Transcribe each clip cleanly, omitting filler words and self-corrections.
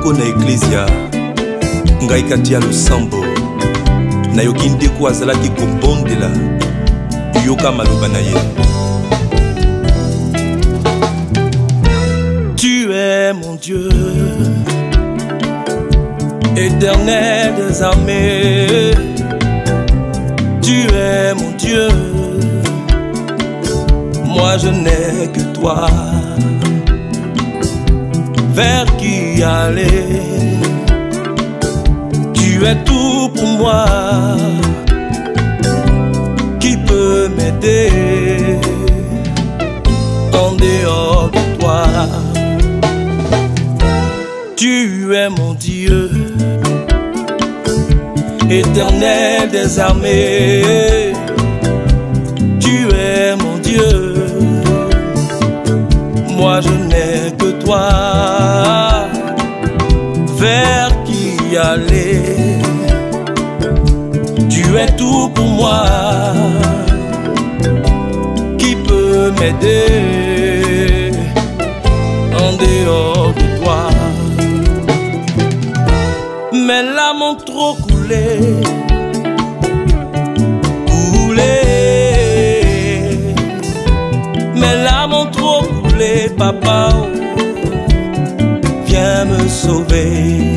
moko na eklezia ngai kati ya losambo nayoki ndeko azalaki kobondela yoka maloba na ye. Tu es mon Dieu, éternel des armées. Tu es mon Dieu, moi je n'ai que toi. Vers qui aller? Tu es tout pour moi. Qui peut m'aider en dehors de toi? Tu es mon Dieu, éternel des armées. Tu es mon Dieu, moi je n'ai que toi. Vers qui aller? Tu es tout pour moi. Qui peut m'aider en dehors de toi? Mes larmes ont trop coulé, mes larmes ont trop coulé, papa, oh, viens me sauver.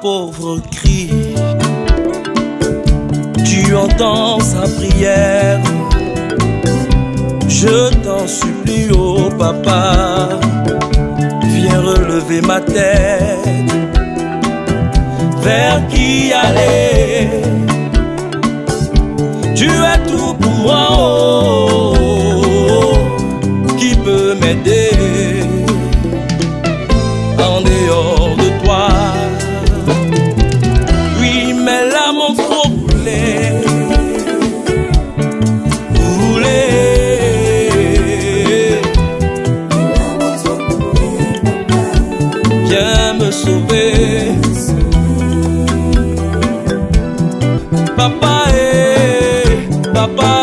Pauvre cri, tu entends sa prière. Je t'en supplie, oh papa, viens relever ma tête. Vers qui aller? Tu es tout pour moi, oh, qui peut m'aider en dehors de toi? Sauver, papa papa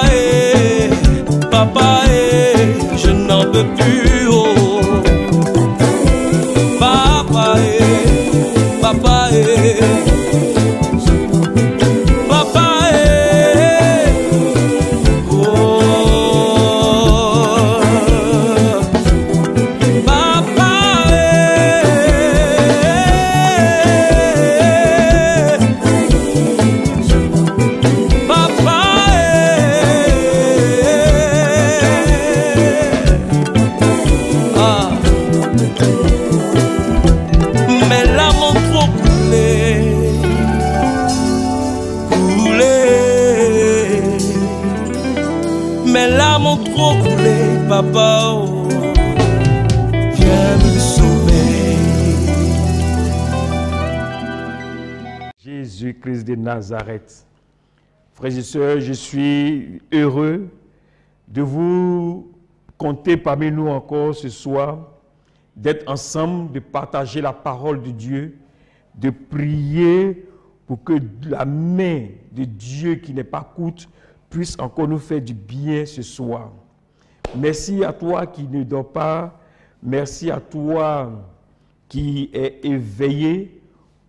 papa je n'en peux plus, oh, papa papa papa, oh, viens me sauver. Jésus-Christ de Nazareth. Frères et sœurs, je suis heureux de vous compter parmi nous encore ce soir, d'être ensemble, de partager la parole de Dieu, de prier pour que la main de Dieu qui n'est pas courte puisse encore nous faire du bien ce soir. Merci à toi qui ne dort pas. Merci à toi qui est éveillé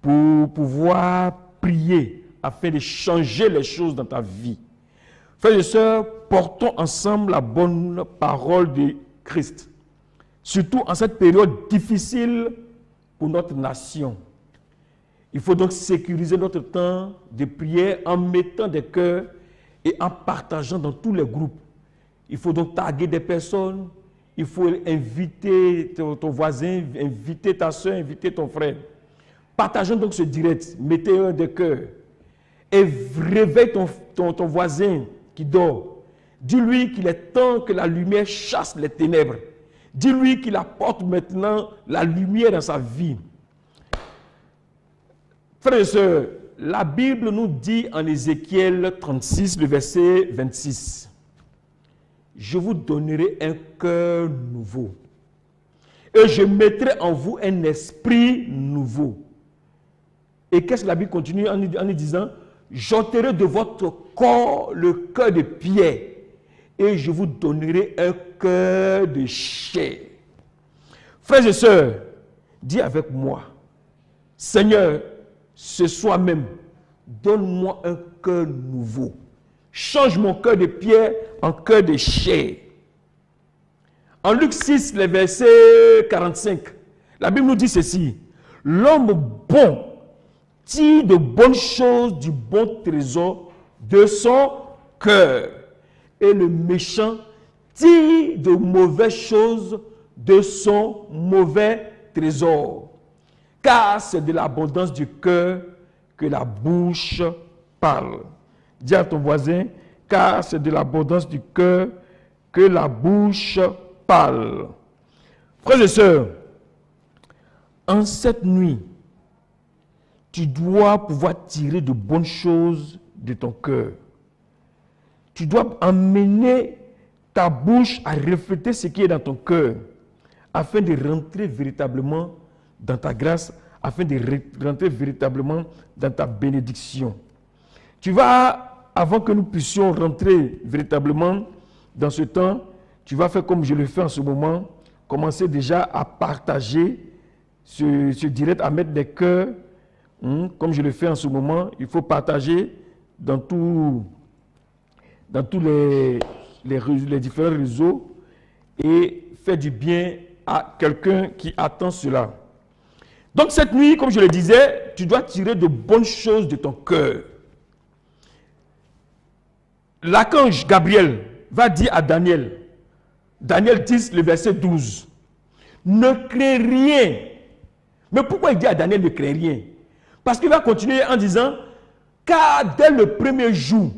pour pouvoir prier afin de changer les choses dans ta vie. Frères et sœurs, portons ensemble la bonne parole de Christ. Surtout en cette période difficile pour notre nation. Il faut donc sécuriser notre temps de prière en mettant des cœurs et en partageant dans tous les groupes. Il faut donc taguer des personnes, il faut inviter ton voisin, inviter ta soeur, inviter ton frère. Partageons donc ce direct, mettez un des cœurs et réveille ton voisin qui dort. Dis-lui qu'il est temps que la lumière chasse les ténèbres. Dis-lui qu'il apporte maintenant la lumière dans sa vie. Frères et sœurs, la Bible nous dit en Ézéchiel 36, le verset 26, « Je vous donnerai un cœur nouveau et je mettrai en vous un esprit nouveau. » Et qu'est-ce que la Bible continue en nous disant? « J'ôterai de votre corps le cœur de pierre et je vous donnerai un cœur de chair. » Frères et sœurs, dis avec moi, « Seigneur, ce soir même, donne-moi un cœur nouveau. Change mon cœur de pierre en cœur de chair. » En Luc 6, le verset 45, la Bible nous dit ceci, « L'homme bon tire de bonnes choses du bon trésor de son cœur, et le méchant tire de mauvaises choses de son mauvais trésor. Car c'est de l'abondance du cœur que la bouche parle. » Dis à ton voisin, car c'est de l'abondance du cœur que la bouche parle. Frères et sœurs, en cette nuit, tu dois pouvoir tirer de bonnes choses de ton cœur. Tu dois amener ta bouche à refléter ce qui est dans ton cœur, afin de rentrer véritablement dans ta grâce, afin de rentrer véritablement dans ta bénédiction. Tu vas, avant que nous puissions rentrer véritablement dans ce temps, tu vas faire comme je le fais en ce moment, commencer déjà à partager ce direct, à mettre des cœurs, comme je le fais en ce moment. Il faut partager dans tous les différents réseaux et faire du bien à quelqu'un qui attend cela. Donc cette nuit, comme je le disais, tu dois tirer de bonnes choses de ton cœur. L'archange Gabriel va dire à Daniel, Daniel 10, le verset 12, « Ne crains rien. » Mais pourquoi il dit à Daniel ne crains rien? Parce qu'il va continuer en disant, « Car dès le premier jour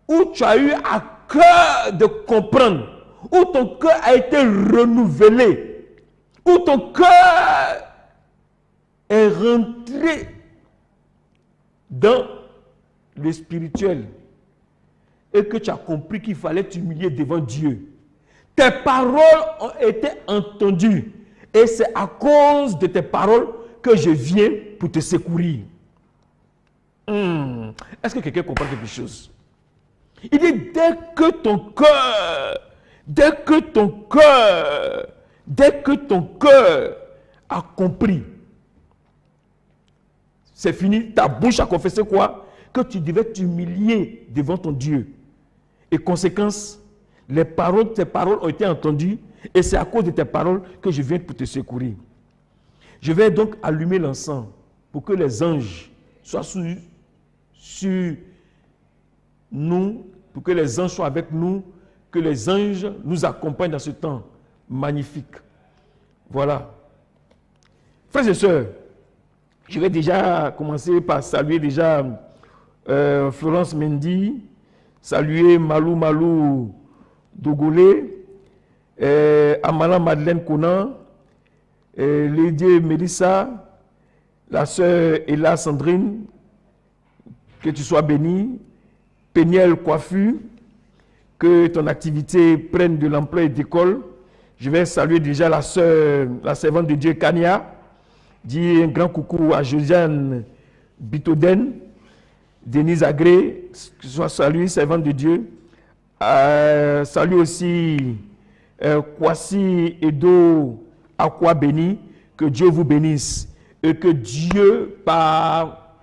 où tu as eu à cœur de comprendre, où ton cœur a été renouvelé, où ton cœur est rentré dans le spirituel et que tu as compris qu'il fallait t'humilier devant Dieu. Tes paroles ont été entendues et c'est à cause de tes paroles que je viens pour te secourir. » Est-ce que quelqu'un comprend quelque chose? Il dit, dès que ton cœur a compris, c'est fini, ta bouche a confessé quoi? Que tu devais t'humilier devant ton Dieu. Et conséquence, tes paroles ont été entendues et c'est à cause de tes paroles que je viens pour te secourir. Je vais donc allumer l'encens pour que les anges soient sur nous, pour que les anges soient avec nous, que les anges nous accompagnent dans ce temps magnifique. Voilà. Frères et sœurs, je vais déjà commencer par saluer déjà Florence Mendy, saluer Malou Dogolé, Amala Madeleine Conan, Lydie Mélissa, la sœur Ella Sandrine, que tu sois bénie, Péniel Coiffure, que ton activité prenne de l'ampleur et d'école. Je vais saluer déjà la sœur, la servante de Dieu Kania, dis un grand coucou à Josiane Bitoden, Denise Agré, que ce soit salué, servante de Dieu. Salut aussi Kwasi Edo Akwa Béni, que Dieu vous bénisse et que Dieu, par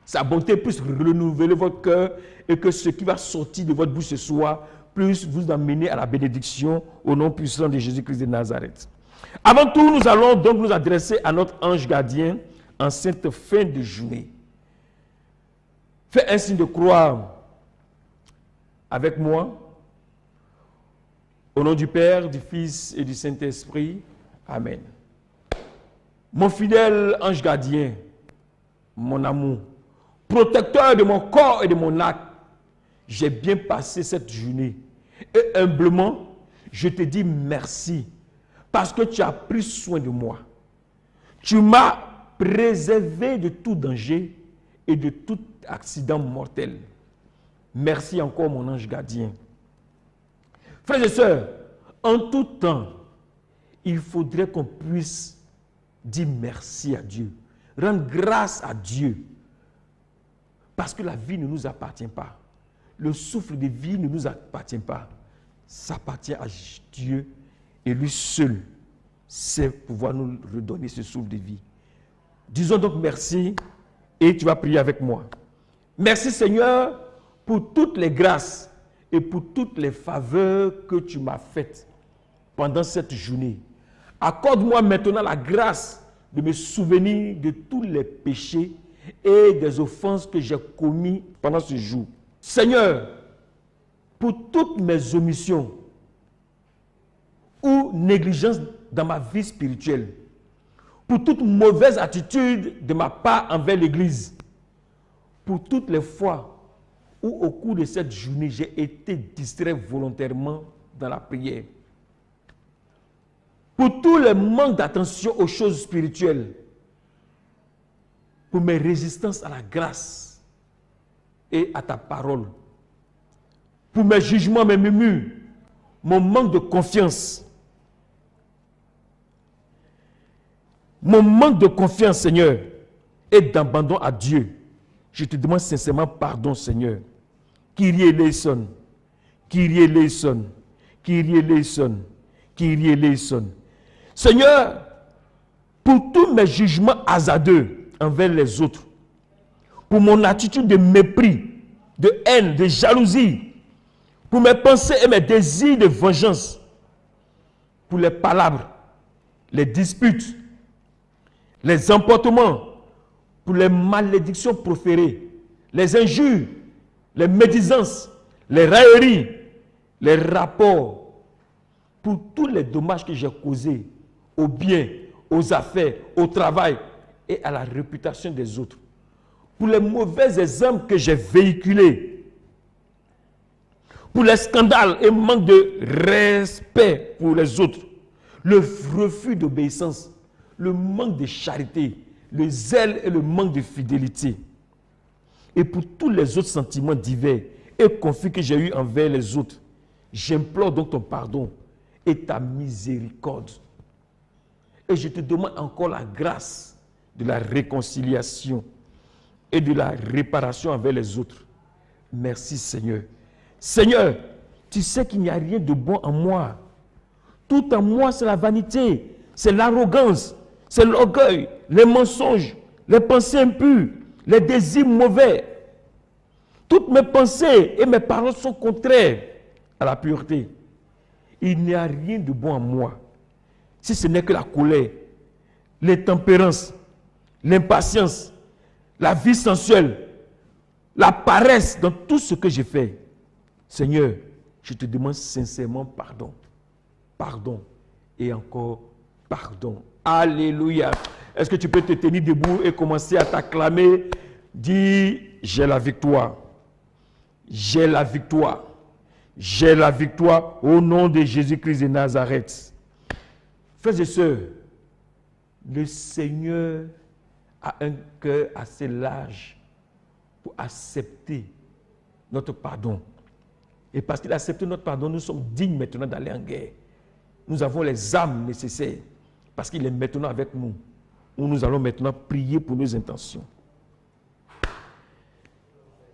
sa bonté, puisse renouveler votre cœur et que ce qui va sortir de votre bouche ce soir puisse vous amener à la bénédiction au nom puissant de Jésus-Christ de Nazareth. Avant tout, nous allons donc nous adresser à notre ange gardien en cette fin de journée. Fais un signe de croix avec moi. Au nom du Père, du Fils et du Saint-Esprit. Amen. Mon fidèle ange gardien, mon amour, protecteur de mon corps et de mon âme, j'ai bien passé cette journée. Et humblement, je te dis merci parce que tu as pris soin de moi. Tu m'as préservé de tout danger et de tout accident mortel. Merci encore, mon ange gardien. Frères et sœurs, en tout temps, il faudrait qu'on puisse dire merci à Dieu, rendre grâce à Dieu, parce que la vie ne nous appartient pas. Le souffle de vie ne nous appartient pas. Ça appartient à Dieu et lui seul sait pouvoir nous redonner ce souffle de vie. Disons donc merci et tu vas prier avec moi. Merci Seigneur pour toutes les grâces et pour toutes les faveurs que tu m'as faites pendant cette journée. Accorde-moi maintenant la grâce de me souvenir de tous les péchés et des offenses que j'ai commis pendant ce jour. Seigneur, pour toutes mes omissions ou négligences dans ma vie spirituelle, pour toute mauvaise attitude de ma part envers l'Église, pour toutes les fois où au cours de cette journée, j'ai été distrait volontairement dans la prière, pour tous les manques d'attention aux choses spirituelles, pour mes résistances à la grâce et à ta parole, pour mes jugements, mes murmures, mon manque de confiance, Seigneur, et d'abandon à Dieu. Je te demande sincèrement pardon, Seigneur. Kyrie eleison, Kyrie eleison, Kyrie eleison, Kyrie eleison. Seigneur, pour tous mes jugements hasardeux envers les autres, pour mon attitude de mépris, de haine, de jalousie, pour mes pensées et mes désirs de vengeance, pour les palabres, les disputes, les emportements, pour les malédictions proférées, les injures, les médisances, les railleries, les rapports, pour tous les dommages que j'ai causés aux biens, aux affaires, au travail et à la réputation des autres, pour les mauvais exemples que j'ai véhiculés, pour les scandales et manque de respect pour les autres, le refus d'obéissance, le manque de charité, le zèle et le manque de fidélité, et pour tous les autres sentiments divers et conflits que j'ai eus envers les autres, j'implore donc ton pardon et ta miséricorde. Et je te demande encore la grâce de la réconciliation et de la réparation envers les autres. Merci Seigneur. Seigneur, tu sais qu'il n'y a rien de bon en moi. Tout en moi, c'est la vanité, c'est l'arrogance, c'est l'orgueil, les mensonges, les pensées impures, les désirs mauvais. Toutes mes pensées et mes paroles sont contraires à la pureté. Il n'y a rien de bon en moi, si ce n'est que la colère, l'intempérance, l'impatience, la vie sensuelle, la paresse dans tout ce que j'ai fait. Seigneur, je te demande sincèrement pardon. Pardon et encore pardon. Alléluia. Est-ce que tu peux te tenir debout et commencer à t'acclamer? Dis, j'ai la victoire. J'ai la victoire. J'ai la victoire au nom de Jésus-Christ de Nazareth. Frères et sœurs, le Seigneur a un cœur assez large pour accepter notre pardon. Et parce qu'il a accepté notre pardon, nous sommes dignes maintenant d'aller en guerre. Nous avons les armes nécessaires parce qu'il est maintenant avec nous. Où nous allons maintenant prier pour nos intentions.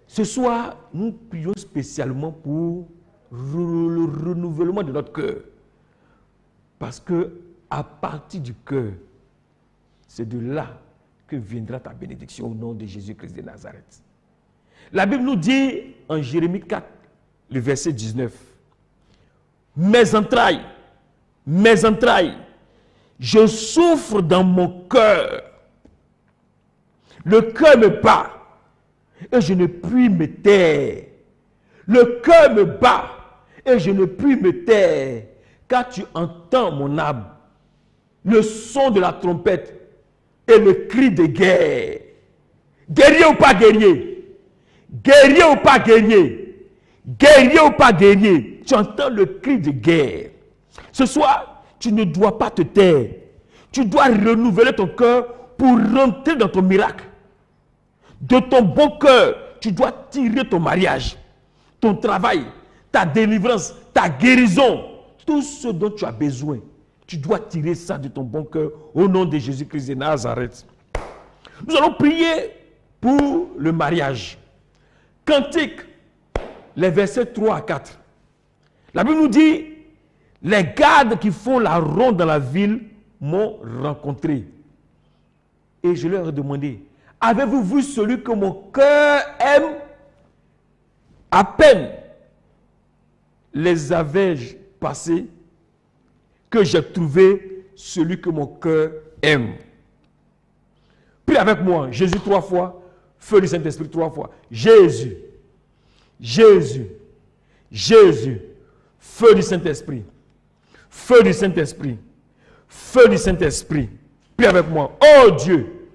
Ce soir, nous prions spécialement pour le renouvellement de notre cœur. Parce que à partir du cœur, c'est de là que viendra ta bénédiction au nom de Jésus-Christ de Nazareth. La Bible nous dit en Jérémie 4, le verset 19, mes entrailles, je souffre dans mon cœur. Le cœur me bat et je ne puis me taire. Le cœur me bat et je ne puis me taire, car tu entends mon âme, le son de la trompette et le cri de guerre. Guerrier ou pas guerrier? Guerrier ou pas guerrier? Guerrier ou pas guerrier? Tu entends le cri de guerre. Ce soir, tu ne dois pas te taire. Tu dois renouveler ton cœur pour rentrer dans ton miracle. De ton bon cœur, tu dois tirer ton mariage, ton travail, ta délivrance, ta guérison, tout ce dont tu as besoin. Tu dois tirer ça de ton bon cœur au nom de Jésus-Christ de Nazareth. Nous allons prier pour le mariage. Cantique, les versets 3 à 4. La Bible nous dit, les gardes qui font la ronde dans la ville m'ont rencontré. Et je leur ai demandé, avez-vous vu celui que mon cœur aime? À peine les avais-je passés que j'ai trouvé celui que mon cœur aime. Prie avec moi, Jésus 3 fois, feu du Saint-Esprit 3 fois. Jésus, Jésus, Jésus, feu du Saint-Esprit, feu du Saint-Esprit, feu du Saint-Esprit. Prie avec moi. Oh Dieu,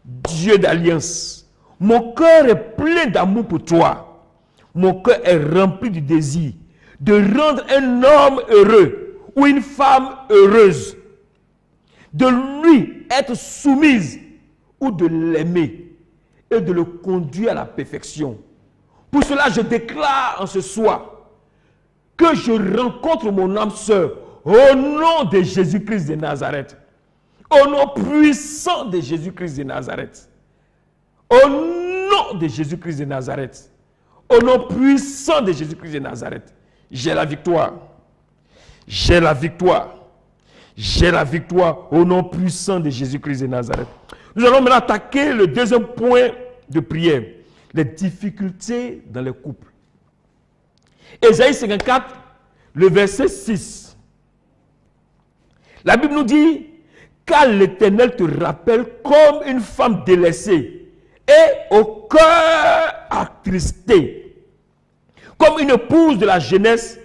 Dieu d'alliance, mon cœur est plein d'amour pour toi. Mon cœur est rempli du désir de rendre un homme heureux ou une femme heureuse, de lui être soumise ou de l'aimer et de le conduire à la perfection. Pour cela, je déclare en ce soir que je rencontre mon âme sœur au nom de Jésus-Christ de Nazareth. Au nom puissant de Jésus-Christ de Nazareth. Au nom de Jésus-Christ de Nazareth. Au nom puissant de Jésus-Christ de Nazareth. J'ai la victoire. J'ai la victoire. J'ai la victoire au nom puissant de Jésus-Christ de Nazareth. Nous allons maintenant attaquer le deuxième point de prière. Les difficultés dans les couples. Ésaïe 54, le verset 6. La Bible nous dit, car l'Éternel te rappelle comme une femme délaissée et au cœur attristé, comme une épouse de la jeunesse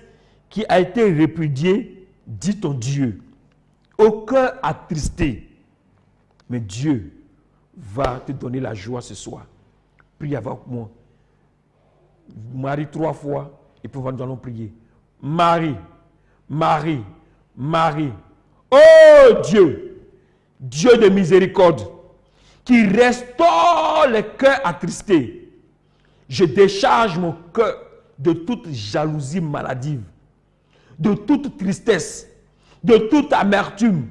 qui a été répudiée, dit ton Dieu. Au cœur attristé. Mais Dieu va te donner la joie ce soir. Prie avec moi. Marie 3 fois et puis nous allons prier. Marie, Marie, Marie. Oh Dieu, Dieu de miséricorde, qui restaure les cœurs attristés. Je décharge mon cœur de toute jalousie maladive, de toute tristesse, de toute amertume,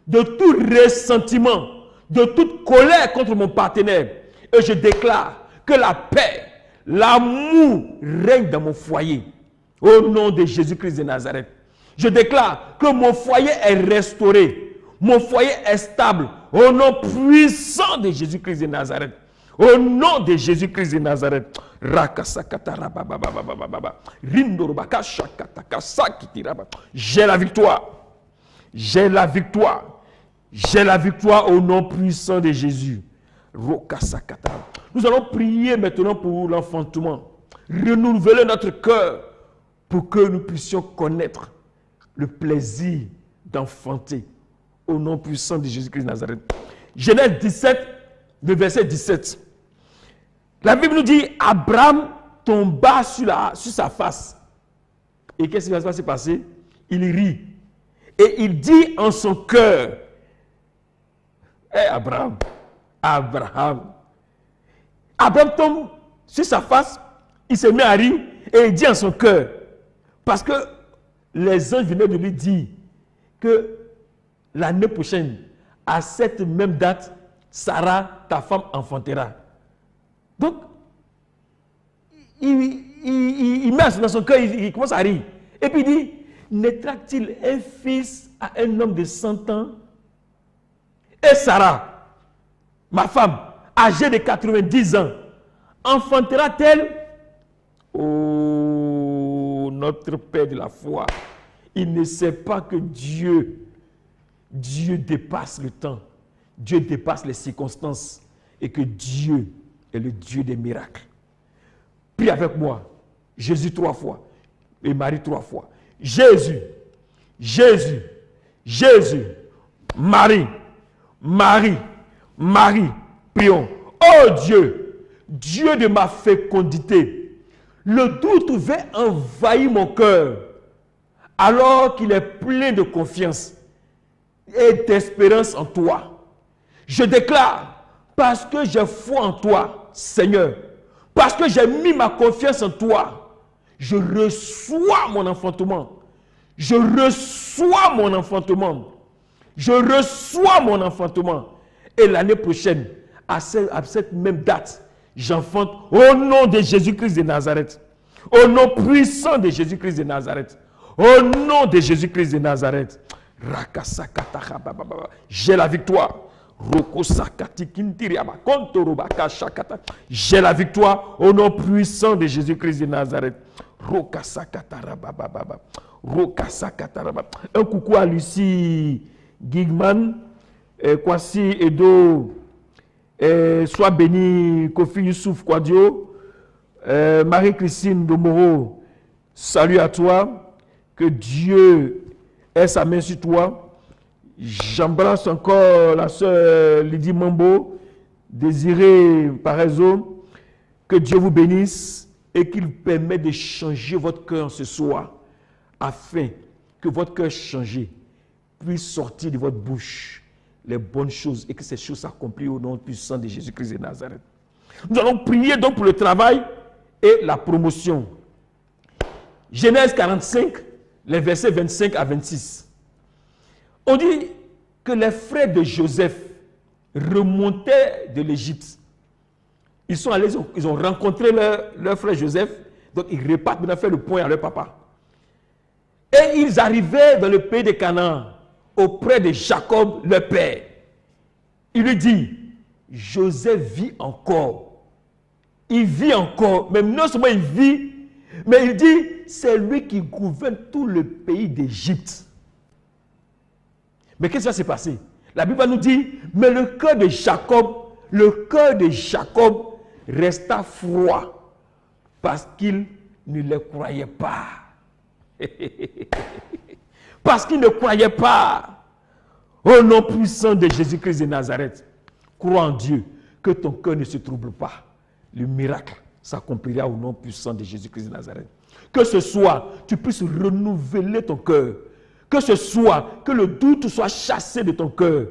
de tout ressentiment, de toute colère contre mon partenaire. Et je déclare que la paix, l'amour règne dans mon foyer. Au nom de Jésus-Christ de Nazareth. Je déclare que mon foyer est restauré. Mon foyer est stable. Au nom puissant de Jésus-Christ de Nazareth. Au nom de Jésus-Christ de Nazareth. J'ai la victoire. J'ai la victoire. J'ai la victoire au nom puissant de Jésus. Nous allons prier maintenant pour l'enfantement. Renouveler notre cœur pour que nous puissions connaître le plaisir d'enfanter. Au nom puissant de Jésus-Christ de Nazareth. Genèse 17, le verset 17. La Bible nous dit, Abraham tomba sur sa face. Et qu'est-ce qui va se passer? Il rit. Et il dit en son cœur, Abraham, Abraham tombe sur sa face, il se met à rire et il dit en son cœur, parce que les anges venaient de lui dire que l'année prochaine, à cette même date, Sarah, ta femme, enfantera. Donc, il met dans son cœur, il commence à rire. Et puis il dit, naîtra-t-il un fils à un homme de 100 ans? Et Sarah, ma femme, âgée de 90 ans, enfantera-t-elle? Oh, notre Père de la foi, il ne sait pas que Dieu dépasse le temps, Dieu dépasse les circonstances et que Dieu est le Dieu des miracles. Prie avec moi, Jésus 3 fois et Marie 3 fois. Jésus, Jésus, Jésus, Marie, Marie, Marie, prions. Oh Dieu, Dieu de ma fécondité, le doute va envahir mon cœur alors qu'il est plein de confiance et d'espérance en toi. Je déclare, parce que j'ai foi en toi, Seigneur, parce que j'ai mis ma confiance en toi, je reçois mon enfantement. Je reçois mon enfantement. Je reçois mon enfantement. Et l'année prochaine, à cette même date, j'enfante au nom de Jésus-Christ de Nazareth. Au nom puissant de Jésus-Christ de Nazareth. Au nom de Jésus-Christ de Nazareth. J'ai la victoire. J'ai la victoire au nom puissant de Jésus-Christ de Nazareth. Un coucou à Lucie Gigman, Kwasi Edo, sois béni, Kofi Youssouf Kwadio, Marie-Christine Domoro, salut à toi, que Dieu ait sa main sur toi. J'embrasse encore la sœur Lydie Mambo, Désirée Parezo, que Dieu vous bénisse et qu'il permette de changer votre cœur ce soir, afin que votre cœur changé puisse sortir de votre bouche les bonnes choses et que ces choses s'accomplissent au nom puissant de Jésus-Christ de Nazareth. Nous allons prier donc pour le travail et la promotion. Genèse 45, les versets 25 à 26. On dit que les frères de Joseph remontaient de l'Égypte. Ils sont allés, ils ont rencontré leur frère Joseph, donc ils repartent maintenant faire le point à leur papa. Et ils arrivaient dans le pays de Canaan, auprès de Jacob, leur père. Il lui dit, Joseph vit encore. Il vit encore, même non seulement il vit, mais il dit, c'est lui qui gouverne tout le pays d'Égypte. Mais qu'est-ce qui va se passer? La Bible nous dit, mais le cœur de Jacob resta froid parce qu'il ne les croyait pas. Parce qu'il ne croyait pas au nom puissant de Jésus-Christ de Nazareth. Crois en Dieu, que ton cœur ne se trouble pas. Le miracle s'accomplira au nom puissant de Jésus-Christ de Nazareth. Que ce soit, tu puisses renouveler ton cœur. Que ce soit, que le doute soit chassé de ton cœur.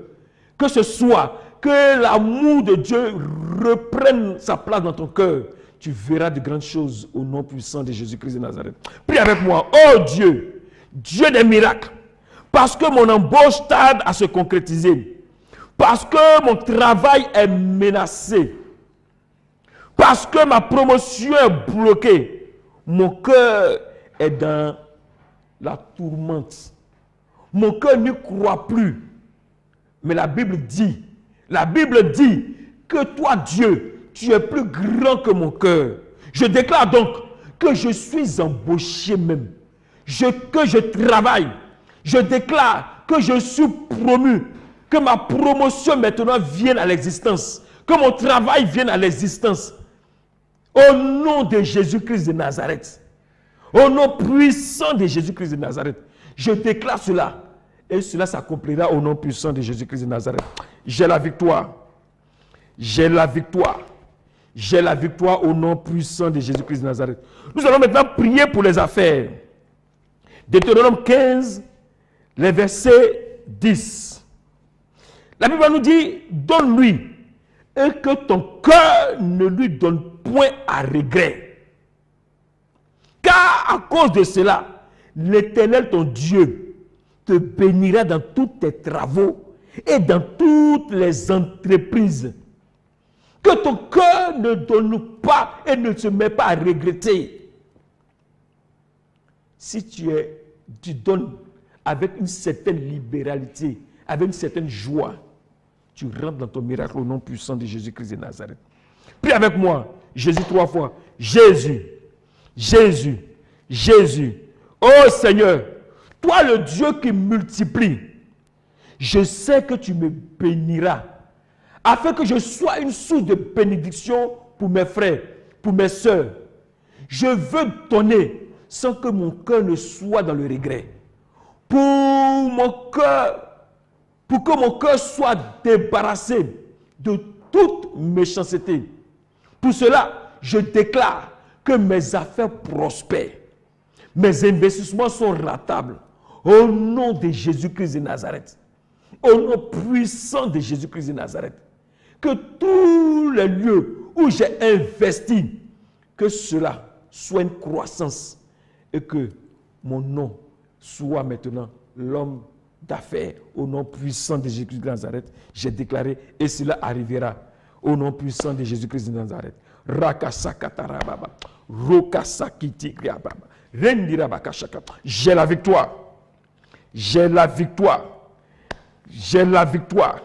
Que ce soit, que l'amour de Dieu reprenne sa place dans ton cœur. Tu verras de grandes choses au nom puissant de Jésus-Christ de Nazareth. Prie avec moi. Oh Dieu, Dieu des miracles, parce que mon embauche tarde à se concrétiser, parce que mon travail est menacé, parce que ma promotion est bloquée, mon cœur est dans la tourmente. Mon cœur ne croit plus. Mais la Bible dit que toi, Dieu, tu es plus grand que mon cœur. Je déclare donc que je suis embauché même. Que je travaille. Je déclare que je suis promu. Que ma promotion maintenant vienne à l'existence. Que mon travail vienne à l'existence. Au nom de Jésus-Christ de Nazareth. Au nom puissant de Jésus-Christ de Nazareth. Je déclare cela. Et cela s'accomplira au nom puissant de Jésus-Christ de Nazareth. J'ai la victoire. J'ai la victoire. J'ai la victoire au nom puissant de Jésus-Christ de Nazareth. Nous allons maintenant prier pour les affaires. Deutéronome 15, les versets 10. La Bible nous dit, donne-lui et que ton cœur ne lui donne point à regret. Car à cause de cela, l'Éternel ton Dieu te bénira dans tous tes travaux et dans toutes les entreprises. Que ton cœur ne donne pas et ne se met pas à regretter. Si tu donnes avec une certaine libéralité, avec une certaine joie, tu rentres dans ton miracle au nom puissant de Jésus-Christ de Nazareth. Prie avec moi, Jésus 3 fois. Jésus, Jésus, Jésus. Oh Seigneur, toi le Dieu qui multiplie, je sais que tu me béniras, afin que je sois une source de bénédiction pour mes frères, pour mes sœurs. Je veux donner sans que mon cœur ne soit dans le regret. Pour que mon cœur soit débarrassé de toute méchanceté. Pour cela, je déclare que mes affaires prospèrent. Mes investissements sont rentables. Au nom de Jésus-Christ de Nazareth. Au nom puissant de Jésus-Christ de Nazareth. que tous les lieux où j'ai investi, que cela soit une croissance et que mon nom soit maintenant l'homme d'affaires au nom puissant de Jésus-Christ de Nazareth. J'ai déclaré et cela arrivera au nom puissant de Jésus-Christ de Nazareth. Rakasakatarababa, Rokasakitigrababa, Rendirabakashaka. J'ai la victoire. J'ai la victoire. J'ai la victoire.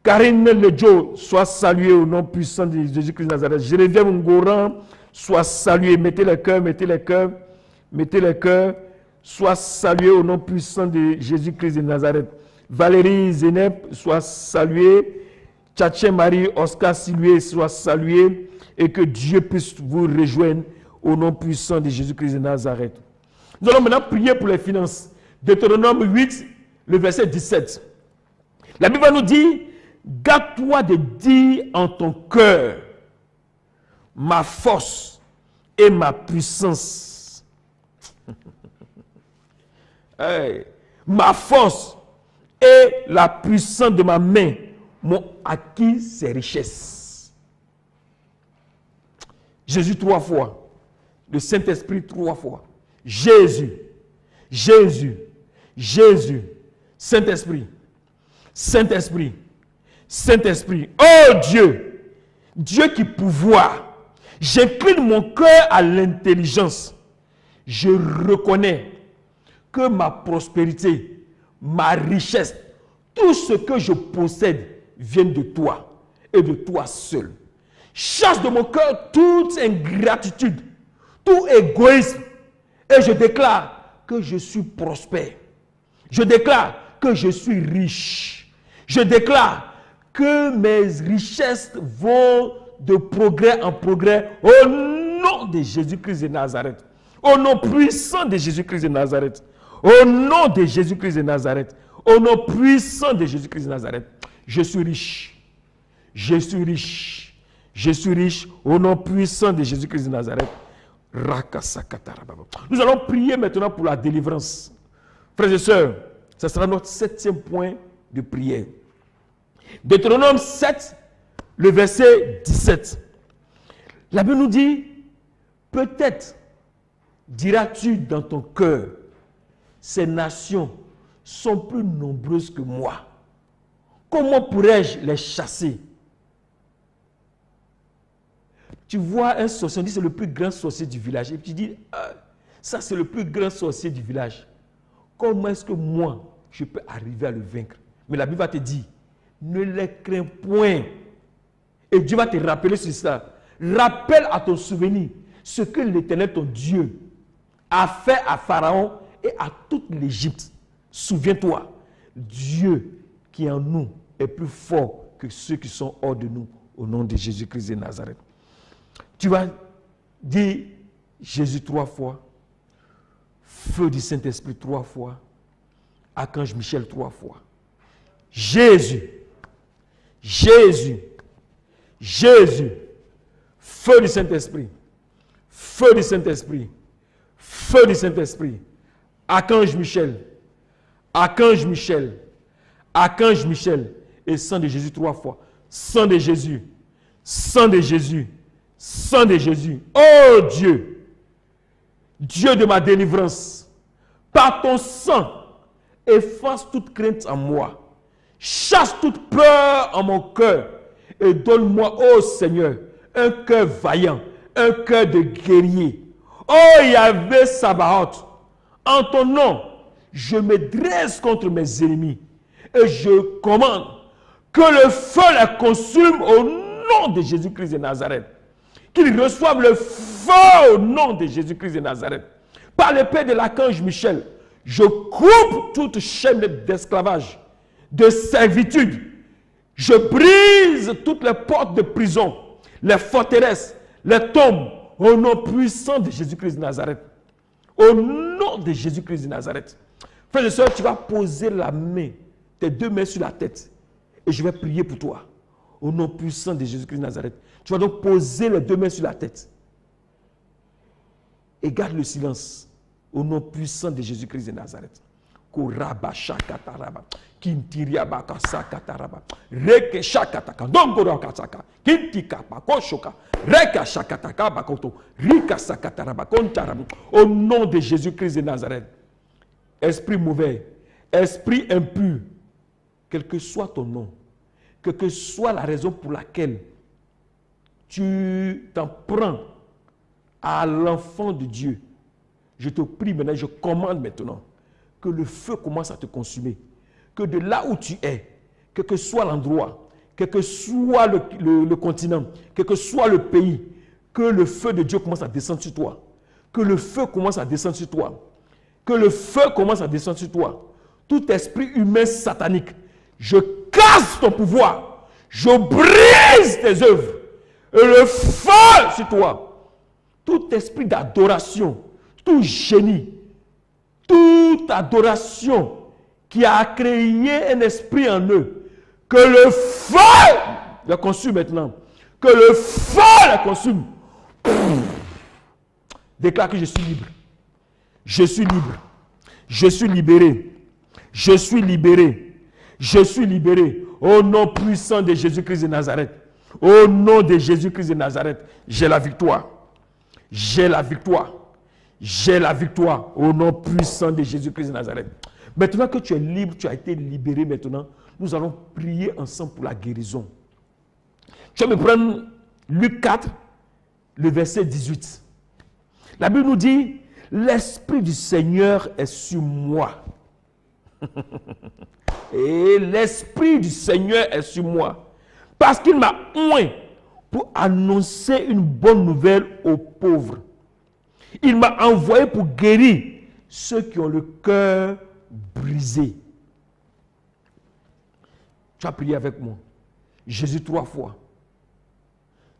Karine Lejo, soit salué au nom puissant de Jésus-Christ de Nazareth. Jérémie Ngoran, soit salué. Mettez les cœurs, mettez les cœurs, mettez les cœurs. Soit salué au nom puissant de Jésus-Christ de Nazareth. Valérie Zenep, soit salué. Tchatché Marie, Oscar Silué, soit salué. Et que Dieu puisse vous rejoindre au nom puissant de Jésus-Christ de Nazareth. Nous allons maintenant prier pour les finances. Deutéronome 8, le verset 17. La Bible nous dit, garde-toi de dire en ton cœur, ma force et ma puissance. Hey, ma force et la puissance de ma main m'ont acquis ces richesses. Jésus 3 fois. Le Saint-Esprit 3 fois. Jésus, Jésus, Jésus, Saint-Esprit, Saint-Esprit, Saint-Esprit. Oh Dieu, Dieu qui pouvoir. J'incline mon cœur à l'intelligence. Je reconnais que ma prospérité, ma richesse, tout ce que je possède vient de toi et de toi seul. Chasse de mon cœur toute ingratitude, tout égoïsme et je déclare que je suis prospère. Je déclare que je suis riche. Je déclare que mes richesses vont de progrès en progrès au nom de Jésus-Christ de Nazareth. Au nom puissant de Jésus-Christ de Nazareth. Au nom de Jésus-Christ de Nazareth. Au nom puissant de Jésus-Christ de Nazareth. Je suis riche. Je suis riche. Je suis riche au nom puissant de Jésus-Christ de Nazareth. Nous allons prier maintenant pour la délivrance. Frères et sœurs, ce sera notre 7e point de prière. Deutéronome 7, le verset 17. La Bible nous dit, peut-être diras-tu dans ton cœur, ces nations sont plus nombreuses que moi. Comment pourrais-je les chasser? Tu vois un sorcier, on dit c'est le plus grand sorcier du village. Et puis tu dis, ah, ça c'est le plus grand sorcier du village. Comment est-ce que moi, je peux arriver à le vaincre? Mais la Bible va te dire, ne les crains point. Et Dieu va te rappeler sur ça. Rappelle à ton souvenir ce que l'Éternel, ton Dieu, a fait à Pharaon et à toute l'Égypte. Souviens-toi, Dieu qui est en nous est plus fort que ceux qui sont hors de nous, au nom de Jésus-Christ de Nazareth. Tu vas dire Jésus 3 fois, feu du Saint-Esprit 3 fois, Archange Michel 3 fois. Jésus, Jésus, Jésus, feu du Saint-Esprit, feu du Saint-Esprit, feu du Saint-Esprit, Archange Michel, Archange Michel, Archange Michel, et sang de Jésus 3 fois. Sang de Jésus, sang de Jésus, sang de Jésus. Oh Dieu, Dieu de ma délivrance, par ton sang, efface toute crainte en moi. Chasse toute peur en mon cœur et donne-moi, ô Seigneur, un cœur vaillant, un cœur de guerrier. Oh Yahvé Sabaoth, en ton nom, je me dresse contre mes ennemis et je commande que le feu les consume au nom de Jésus-Christ de Nazareth. Qu'ils reçoivent le feu au nom de Jésus-Christ de Nazareth. Par l'épée de l'archange Michel, je coupe toute chaîne d'esclavage, de servitude. Je brise toutes les portes de prison, les forteresses, les tombes, au nom puissant de Jésus-Christ de Nazareth. Au nom de Jésus-Christ de Nazareth. Frères et sœurs, tu vas poser la main, tes deux mains sur la tête, et je vais prier pour toi. Au nom puissant de Jésus-Christ de Nazareth. Tu vas donc poser les deux mains sur la tête. Et garde le silence. Au nom puissant de Jésus-Christ de Nazareth. Koraba shakataraba. Kintiriaba kasakataraba. Reke shakataka. Dongoro kasaka. Kintika pakoshoka. Reka shakataka bakoto. Rika sakataraba. Kontaraba. Au nom de Jésus-Christ de Nazareth. Esprit mauvais. Esprit impur. Quel que soit ton nom. Quelle que soit la raison pour laquelle tu t'en prends à l'enfant de Dieu. Je te prie maintenant, je commande maintenant que le feu commence à te consumer. Que de là où tu es, quel que soit l'endroit, quel que soit le continent, quel que soit le pays, que le feu de Dieu commence à descendre sur toi. Que le feu commence à descendre sur toi. Que le feu commence à descendre sur toi. Tout esprit humain satanique, je casse ton pouvoir. Je brise tes œuvres. Et le feu sur toi. Tout esprit d'adoration, tout génie, toute adoration qui a créé un esprit en eux, que le feu le consume maintenant. Que le feu le consume. Déclare que je suis libre. Je suis libre. Je suis libéré. Je suis libéré. Je suis libéré. Au nom puissant de Jésus-Christ de Nazareth. Au nom de Jésus-Christ de Nazareth, j'ai la victoire. J'ai la victoire. J'ai la victoire. Au nom puissant de Jésus-Christ de Nazareth. Maintenant que tu es libre, tu as été libéré maintenant, nous allons prier ensemble pour la guérison. Je vais me prendre Luc 4, le verset 18. La Bible nous dit, l'Esprit du Seigneur est sur moi. Et l'Esprit du Seigneur est sur moi. Parce qu'il m'a oint pour annoncer une bonne nouvelle aux pauvres. Il m'a envoyé pour guérir ceux qui ont le cœur brisé. Tu as prié avec moi. Jésus 3 fois.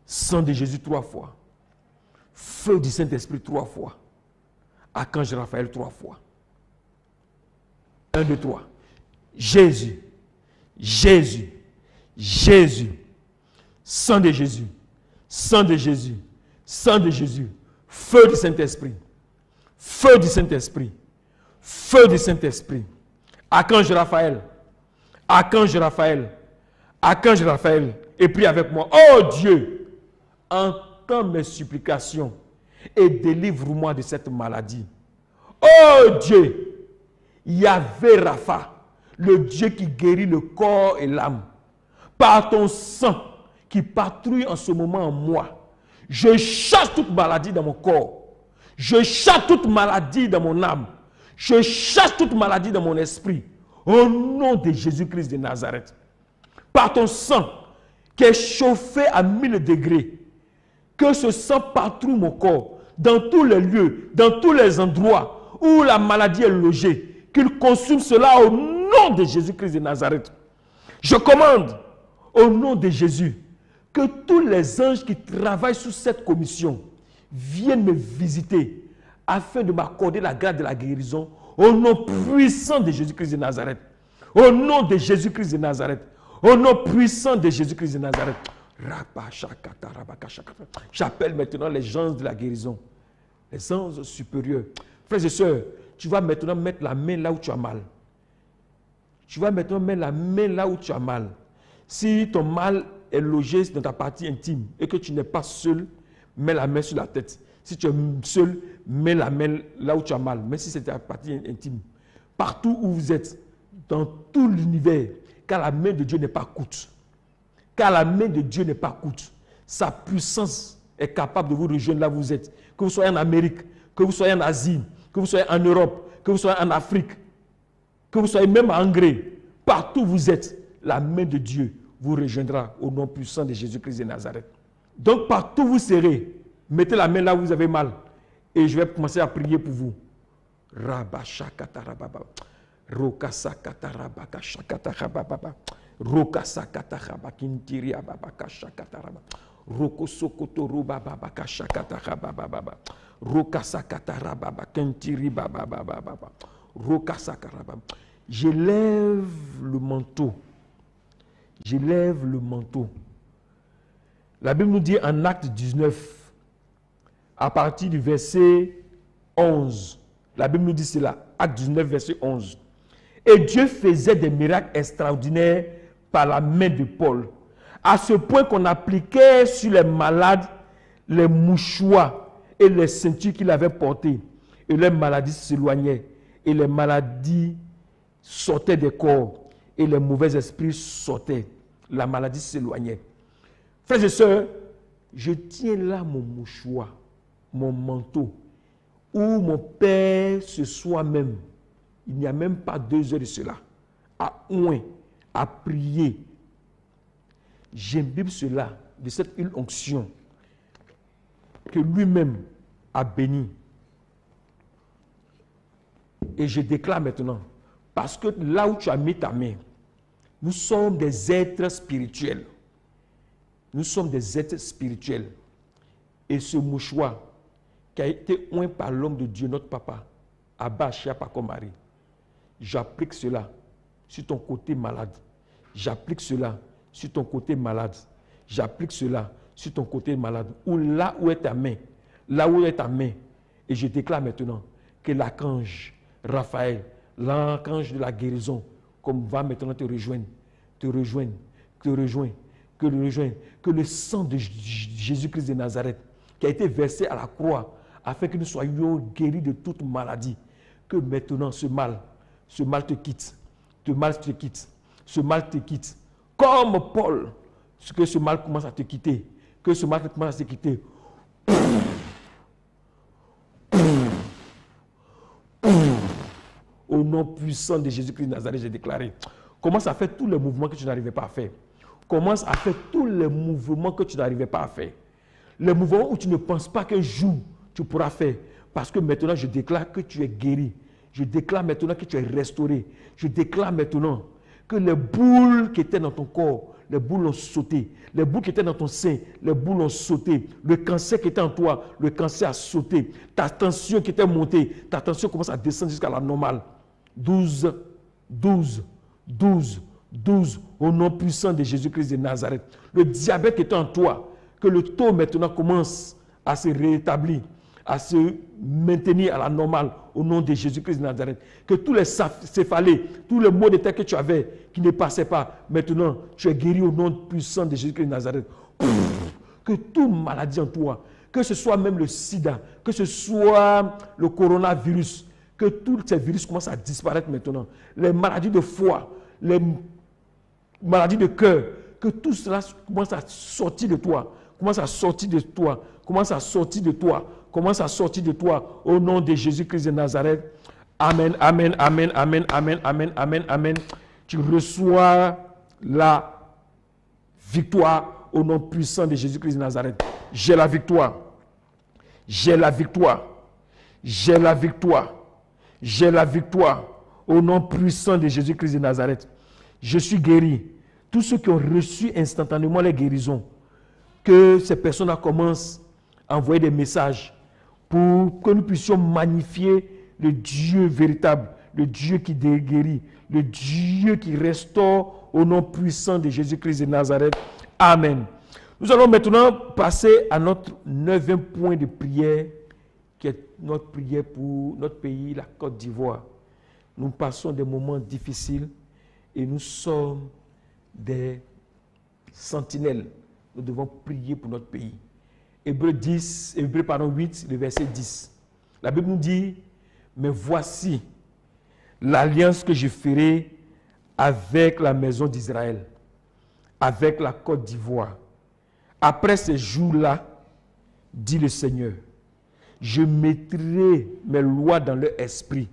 Sang de Jésus 3 fois. Feu du Saint-Esprit 3 fois. Archange Raphaël 3 fois. 1, 2, 3. Jésus. Jésus. Jésus. Sang de Jésus. Sang de Jésus. Sang de Jésus. Feu du Saint-Esprit. Feu du Saint-Esprit. Feu du Saint-Esprit. Archange Raphaël. Archange Raphaël. Archange Raphaël. Et prie avec moi. Oh Dieu, entends mes supplications et délivre-moi de cette maladie. Oh Dieu, Yahvé Rapha, le Dieu qui guérit le corps et l'âme. Par ton sang qui patrouille en ce moment en moi, je chasse toute maladie dans mon corps. Je chasse toute maladie dans mon âme. Je chasse toute maladie dans mon esprit. Au nom de Jésus-Christ de Nazareth. Par ton sang qui est chauffé à 1000 degrés. Que ce sang patrouille mon corps. Dans tous les lieux, dans tous les endroits où la maladie est logée. Qu'il consume cela au nom de Jésus-Christ de Nazareth. Je commande au nom de Jésus que tous les anges qui travaillent sous cette commission viennent me visiter afin de m'accorder la grâce de la guérison au nom puissant de Jésus-Christ de Nazareth. Au nom de Jésus-Christ de Nazareth. Au nom puissant de Jésus-Christ de Nazareth. J'appelle maintenant les anges de la guérison. Les anges supérieurs. Frères et sœurs, tu vas maintenant mettre la main là où tu as mal. Tu vas maintenant mettre la main là où tu as mal. Si ton mal est logé dans ta partie intime et que tu n'es pas seul, mets la main sur la tête. Si tu es seul, mets la main là où tu as mal. Mais si c'est ta partie intime, partout où vous êtes, dans tout l'univers, car la main de Dieu n'est pas courte. Car la main de Dieu n'est pas courte. Sa puissance est capable de vous rejoindre là où vous êtes. Que vous soyez en Amérique, que vous soyez en Asie, que vous soyez en Europe, que vous soyez en Afrique, que vous soyez même en Hongrie, partout où vous êtes, la main de Dieu vous rejoindra au nom puissant de Jésus-Christ de Nazareth. Donc partout où vous serez, mettez la main là où vous avez mal et je vais commencer à prier pour vous. Rabashakatarababa. Rokasakatarabaka shakatarababa. Rokasakatarabaka kintiriababa shakatarababa. Rokosokotorubababa shakatarababa. Rokasakatarababa kintiribababa. Rokasakarababa. Je lève le manteau. Je lève le manteau. La Bible nous dit en Acte 19, à partir du verset 11, la Bible nous dit cela, Acte 19, verset 11. Et Dieu faisait des miracles extraordinaires par la main de Paul. À ce point qu'on appliquait sur les malades les mouchoirs et les ceintures qu'il avait portées. Et les maladies s'éloignaient. Et les maladies sortaient des corps. Et les mauvais esprits sortaient. La maladie s'éloignait. Frères et sœurs, je tiens là mon mouchoir, mon manteau, où mon Père ce soir même, il n'y a même pas 2 heures de cela, a oint, a prié. J'imbibe cela de cette huile onction que lui-même a béni. Et je déclare maintenant, parce que là où tu as mis ta main, nous sommes des êtres spirituels. Nous sommes des êtres spirituels. Et ce mouchoir qui a été oint par l'homme de Dieu, notre papa, Abba Pakomari, j'applique cela sur ton côté malade. J'applique cela sur ton côté malade. J'applique cela sur ton côté malade. Ou là où est ta main. Là où est ta main. Et je déclare maintenant que l'archange Raphaël, l'archange de la guérison, comme va maintenant te rejoindre, te rejoindre, te rejoindre, que le rejoindre, que le sang de Jésus-Christ de Nazareth, qui a été versé à la croix, afin que nous soyons guéris de toute maladie, que maintenant ce mal te quitte, ce mal te quitte, ce mal te quitte. Comme Paul, que ce mal commence à te quitter, que ce mal commence à te quitter. Au nom puissant de Jésus-Christ de Nazareth, j'ai déclaré. Commence à faire tous les mouvements que tu n'arrivais pas à faire. Commence à faire tous les mouvements que tu n'arrivais pas à faire. Les mouvements où tu ne penses pas qu'un jour tu pourras faire. Parce que maintenant, je déclare que tu es guéri. Je déclare maintenant que tu es restauré. Je déclare maintenant que les boules qui étaient dans ton corps, les boules ont sauté. Les boules qui étaient dans ton sein, les boules ont sauté. Le cancer qui était en toi, le cancer a sauté. Ta tension qui était montée, ta tension commence à descendre jusqu'à la normale. 12, 12, 12, 12, au nom puissant de Jésus-Christ de Nazareth. Le diabète qui était en toi, que le taux maintenant commence à se rétablir, à se maintenir à la normale, au nom de Jésus-Christ de Nazareth. Que tous les céphalées, tous les maux de tête que tu avais, qui ne passaient pas, maintenant, tu es guéri au nom puissant de Jésus-Christ de Nazareth. Que toute maladie en toi, que ce soit même le sida, que ce soit le coronavirus, que tous ces virus commencent à disparaître maintenant. Les maladies de foie, les maladies de cœur, que tout cela commence à sortir de toi, commence à sortir de toi, commence à sortir de toi, commence à sortir de toi, au nom de Jésus-Christ de Nazareth. Amen, amen, amen, amen, amen, amen, amen, amen. Tu reçois la victoire au nom puissant de Jésus-Christ de Nazareth. J'ai la victoire. J'ai la victoire. J'ai la victoire. J'ai la victoire au nom puissant de Jésus-Christ de Nazareth. Je suis guéri. Tous ceux qui ont reçu instantanément les guérisons, que ces personnes commencent à envoyer des messages pour que nous puissions magnifier le Dieu véritable, le Dieu qui guérit, le Dieu qui restaure au nom puissant de Jésus-Christ de Nazareth. Amen. Nous allons maintenant passer à notre 9e point de prière, qui est notre prière pour notre pays, la Côte d'Ivoire. Nous passons des moments difficiles et nous sommes des sentinelles. Nous devons prier pour notre pays. Hébreux 8, le verset 10. La Bible nous dit, mais voici l'alliance que je ferai avec la maison d'Israël, avec la Côte d'Ivoire. Après ces jours-là, dit le Seigneur, je mettrai mes lois dans leur esprit.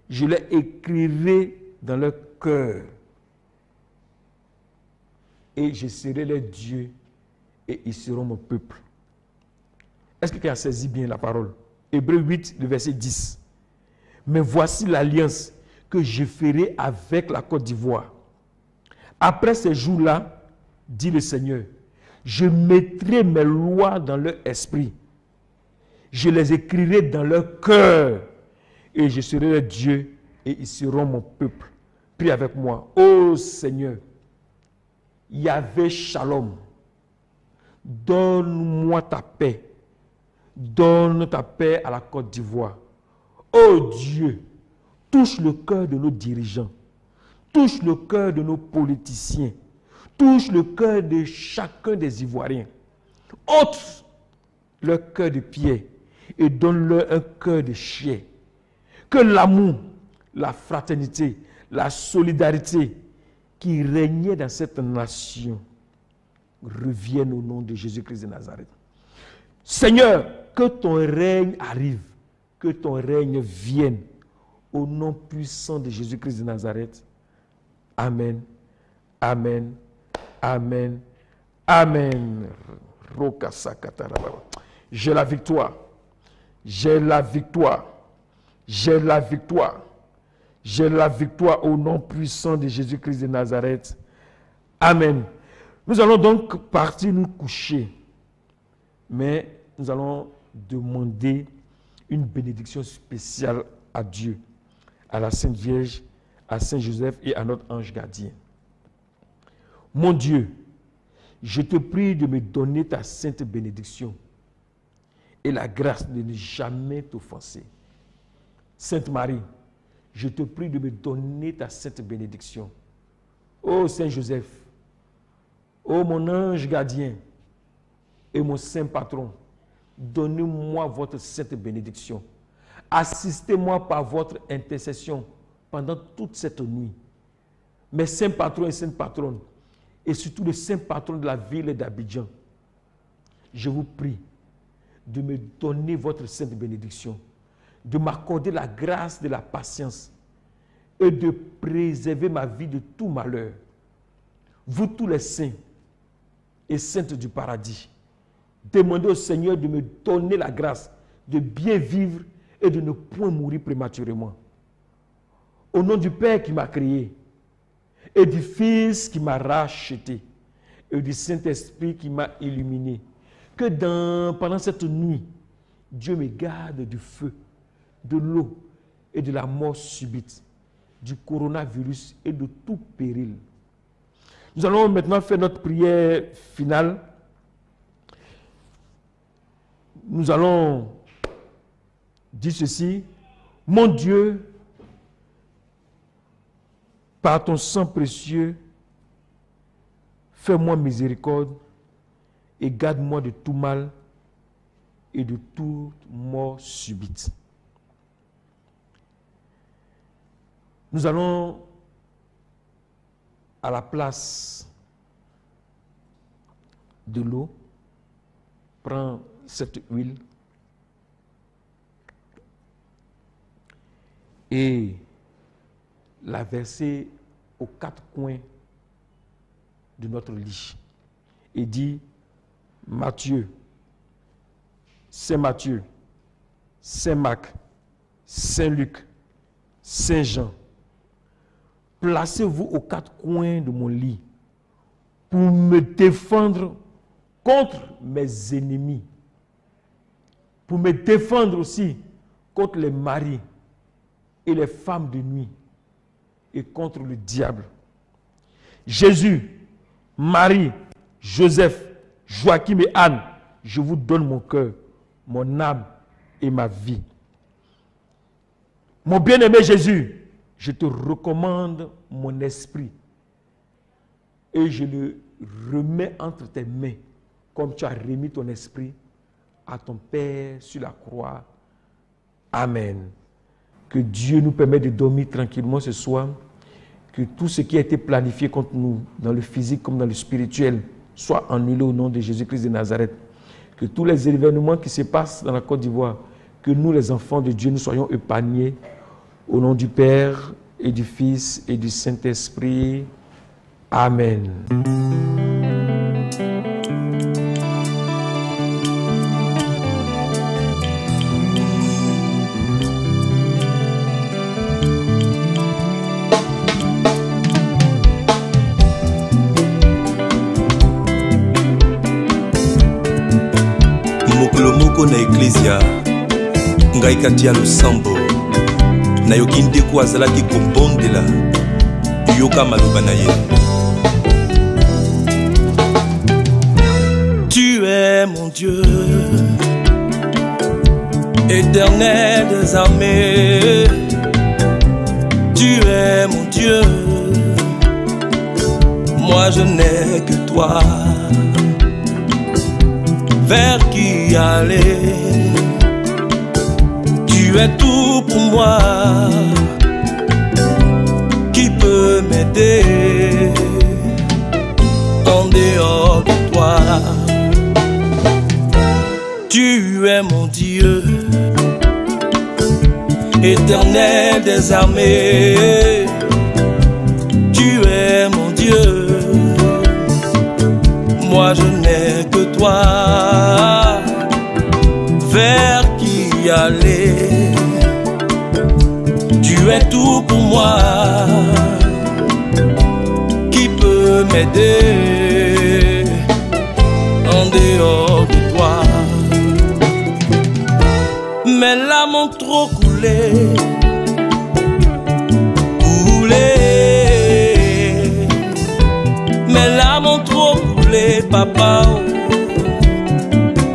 Je les écrirai dans leur cœur. Et je serai leur Dieu et ils seront mon peuple. Est-ce que quelqu'un a saisi bien la parole? Hébreux 8, le verset 10. Mais voici l'alliance que je ferai avec la Côte d'Ivoire. Après ces jours-là, dit le Seigneur, je mettrai mes lois dans leur esprit. Je les écrirai dans leur cœur. Et je serai leur Dieu et ils seront mon peuple. Prie avec moi. Ô Seigneur, Yahvé Shalom, donne-moi ta paix. Donne ta paix à la Côte d'Ivoire. Ô Dieu, touche le cœur de nos dirigeants, touche le cœur de nos politiciens, touche le cœur de chacun des Ivoiriens. Ôte leur cœur de pierre et donne-leur un cœur de chien. Que l'amour, la fraternité, la solidarité qui régnait dans cette nation reviennent au nom de Jésus-Christ de Nazareth. Seigneur, que ton règne arrive, que ton règne vienne au nom puissant de Jésus-Christ de Nazareth. Amen, amen, amen, amen. J'ai la victoire, j'ai la victoire, j'ai la victoire, j'ai la victoire au nom puissant de Jésus-Christ de Nazareth. Amen. Nous allons donc partir nous coucher, mais nous allons demander une bénédiction spéciale à Dieu, à la Sainte Vierge, à Saint Joseph et à notre ange gardien. Mon Dieu, je te prie de me donner ta sainte bénédiction et la grâce de ne jamais t'offenser. Sainte Marie, je te prie de me donner ta sainte bénédiction. Ô Saint Joseph, ô mon ange gardien et mon saint patron, donnez-moi votre sainte bénédiction. Assistez-moi par votre intercession pendant toute cette nuit. Mes saints patrons et saintes patronnes, et surtout le saint patron de la ville d'Abidjan, je vous prie de me donner votre sainte bénédiction, de m'accorder la grâce de la patience et de préserver ma vie de tout malheur. Vous tous les saints et saintes du paradis, demandez au Seigneur de me donner la grâce de bien vivre et de ne point mourir prématurément. Au nom du Père qui m'a créé, et du Fils qui m'a racheté, et du Saint-Esprit qui m'a illuminé, que pendant cette nuit, Dieu me garde du feu, de l'eau et de la mort subite, du coronavirus et de tout péril. Nous allons maintenant faire notre prière finale. Nous allons dire ceci: mon Dieu, par ton sang précieux, fais-moi miséricorde et garde-moi de tout mal et de toute mort subite. Nous allons à la place de l'eau, prendre cette huile et la verser aux quatre coins de notre lit et dit: Matthieu, Saint Matthieu, Saint Marc, Saint Luc, Saint Jean, placez-vous aux quatre coins de mon lit pour me défendre contre mes ennemis, pour me défendre aussi contre les maris et les femmes de nuit et contre le diable. Jésus, Marie, Joseph, Joachim et Anne, je vous donne mon cœur, mon âme et ma vie. Mon bien-aimé Jésus, je te recommande mon esprit et je le remets entre tes mains comme tu as remis ton esprit à ton Père sur la croix. Amen. Que Dieu nous permette de dormir tranquillement ce soir. Que tout ce qui a été planifié contre nous, dans le physique comme dans le spirituel, soit annulé au nom de Jésus-Christ de Nazareth. Que tous les événements qui se passent dans la Côte d'Ivoire, que nous, les enfants de Dieu, nous soyons épargnés au nom du Père et du Fils et du Saint-Esprit. Amen. moko na eklezia ngai kati ya losambo nayoki ndeko azalaki kobondela yoka maloba na ye. Tu es mon Dieu, éternel des armées, Tu es mon Dieu, moi je n'ai que toi. Vers qui aller? Tu es tout pour moi. Qui peut m'aider en dehors de toi? Tu es mon Dieu, Éternel des armées. Tu es mon Dieu, moi je n'ai que toi. Vers qui aller? Tu es tout pour moi. Qui peut m'aider en dehors de toi? Mes larmes ont trop coulé, mes larmes ont trop coulé, papa,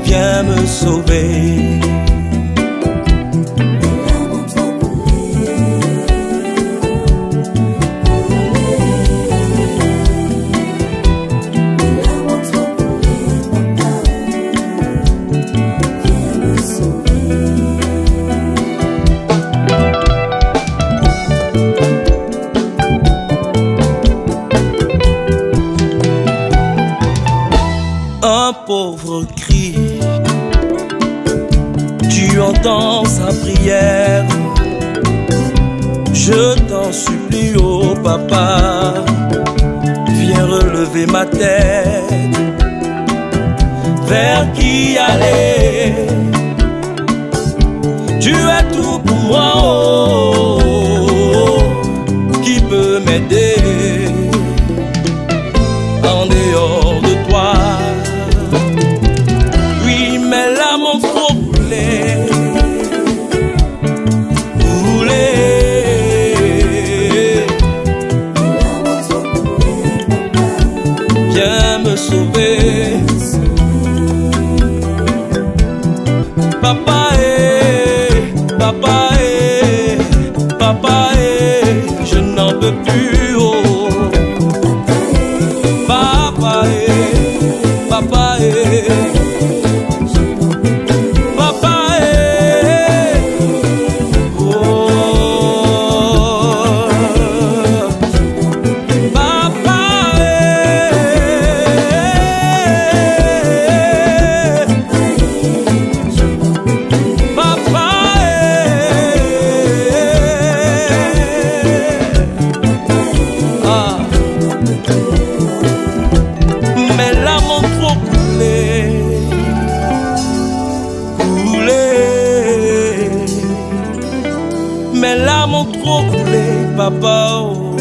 viens me sauver. Un pauvre cri, tu entends sa prière. Je t'en supplie, oh papa, viens relever ma tête. Vers qui aller? Tu es tout pour moi, oh, qui peut m'aider en dehors de toi? Mes larmes ont trop coulé, viens me sauver. Papa, papa, papa, je n'en peux plus, oh. Papa, papa, mes larmes ont trop coulé, mes larmes ont trop coulé, papa, oh.